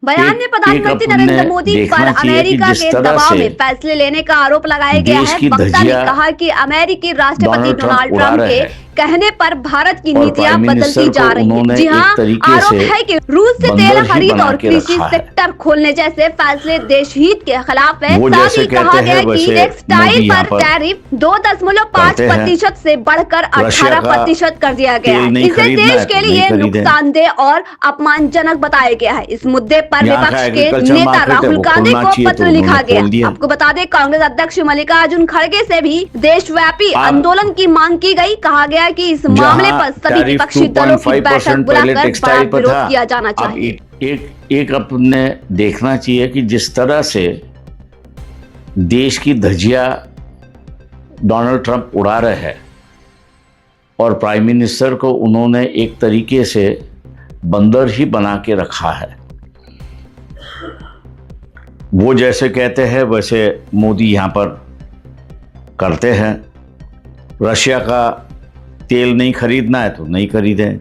बयान में प्रधानमंत्री नरेंद्र मोदी पर अमेरिका के दबाव में फैसले लेने का आरोप लगाया गया है। वक्ता ने कहा कि अमेरिकी राष्ट्रपति डोनाल्ड ट्रंप के कहने पर भारत की नीतियां बदलती जा रही हैं। जी हाँ, आरोप है कि रूस से तेल खरीद और कृषि सेक्टर खोलने जैसे फैसले देश हित के खिलाफ है। साथ ही कहा गया कि टेक्सटाइल पर टैरिफ 2.5% से बढ़कर 18% कर दिया गया है। इसे देश के लिए नुकसानदेह और अपमानजनक बताया गया है। इस मुद्दे पर विपक्ष के नेता राहुल गांधी को पत्र लिखा गया। आपको बता दें, कांग्रेस अध्यक्ष मल्लिकार्जुन खड़गे से भी देशव्यापी आंदोलन की मांग की गई। कहा गया कि इस मामले पर सभी विपक्षी दलों की बैठक बुलाकर बड़ा विरोध किया जाना चाहिए। एक अपने देखना चाहिए कि जिस तरह से देश की धज्जियां डोनाल्ड ट्रंप उड़ा रहे हैं और प्राइम मिनिस्टर को उन्होंने एक तरीके से बंदर ही बना के रखा है। वो जैसे कहते हैं वैसे मोदी यहाँ पर करते हैं। रशिया का तेल नहीं खरीदना है तो नहीं खरीदें।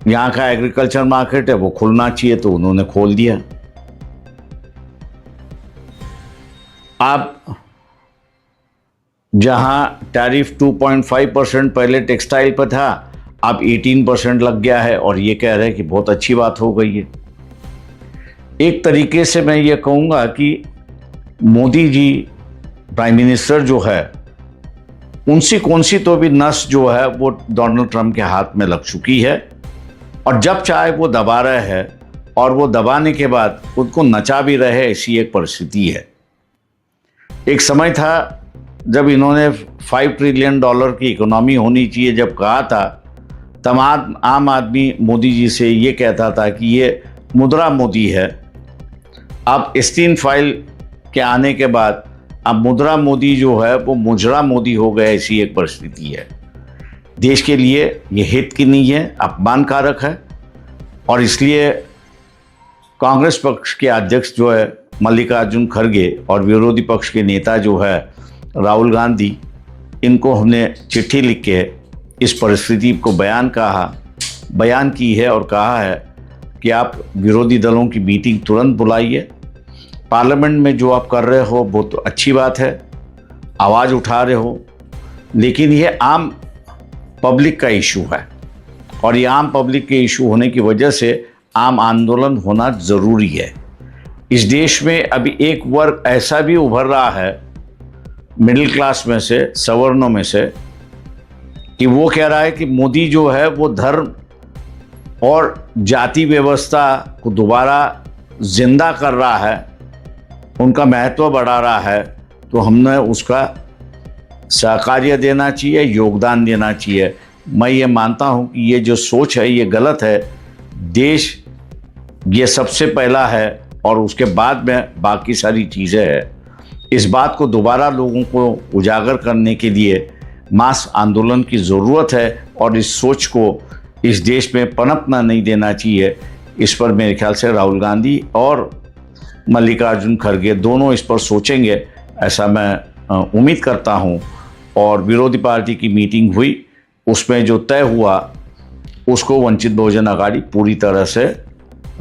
यहाँ का एग्रीकल्चर मार्केट है वो खुलना चाहिए तो उन्होंने खोल दिया। आप जहां टैरिफ 2.5% पहले टेक्सटाइल पर था, अब 18% लग गया है और ये कह रहे हैं कि बहुत अच्छी बात हो गई है। एक तरीके से मैं ये कहूँगा कि मोदी जी प्राइम मिनिस्टर जो है उनसी कौन सी तो भी नस जो है वो डोनाल्ड ट्रंप के हाथ में लग चुकी है और जब चाहे वो दबा रहे हैं और वो दबाने के बाद उनको नचा भी रहे, ऐसी एक परिस्थिति है। एक समय था जब इन्होंने $5 ट्रिलियन की इकोनॉमी होनी चाहिए जब कहा था, तमाम आम आदमी मोदी जी से ये कहता था कि ये मुद्रा मोदी है। अब स्टीन फाइल के आने के बाद अब मुद्रा मोदी जो है वो मुजरा मोदी हो गया, ऐसी एक परिस्थिति है। देश के लिए ये हित की नहीं है, अपमानकारक है और इसलिए कांग्रेस पक्ष के अध्यक्ष जो है मल्लिकार्जुन खड़गे और विरोधी पक्ष के नेता जो है राहुल गांधी, इनको हमने चिट्ठी लिख के इस परिस्थिति को बयान की है और कहा है कि आप विरोधी दलों की मीटिंग तुरंत बुलाइए। पार्लियामेंट में जो आप कर रहे हो वो तो अच्छी बात है, आवाज़ उठा रहे हो, लेकिन ये आम पब्लिक का इशू है और ये आम पब्लिक के इशू होने की वजह से आम आंदोलन होना ज़रूरी है। इस देश में अभी एक वर्ग ऐसा भी उभर रहा है मिडिल क्लास में से, सवर्णों में से, कि वो कह रहा है कि मोदी जो है वो धर्म और जाति व्यवस्था को दोबारा जिंदा कर रहा है, उनका महत्व बढ़ा रहा है, तो हमने उसका सहकार्य देना चाहिए, योगदान देना चाहिए। मैं ये मानता हूँ कि ये जो सोच है ये गलत है। देश ये सबसे पहला है और उसके बाद में बाकी सारी चीज़ें हैं। इस बात को दोबारा लोगों को उजागर करने के लिए मास आंदोलन की ज़रूरत है और इस सोच को इस देश में पनपना नहीं देना चाहिए। इस पर मेरे ख्याल से राहुल गांधी और मल्लिकार्जुन खड़गे दोनों इस पर सोचेंगे, ऐसा मैं उम्मीद करता हूं। और विरोधी पार्टी की मीटिंग हुई, उसमें जो तय हुआ उसको वंचित बहुजन आघाड़ी पूरी तरह से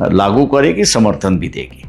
लागू करेगी, समर्थन भी देगी।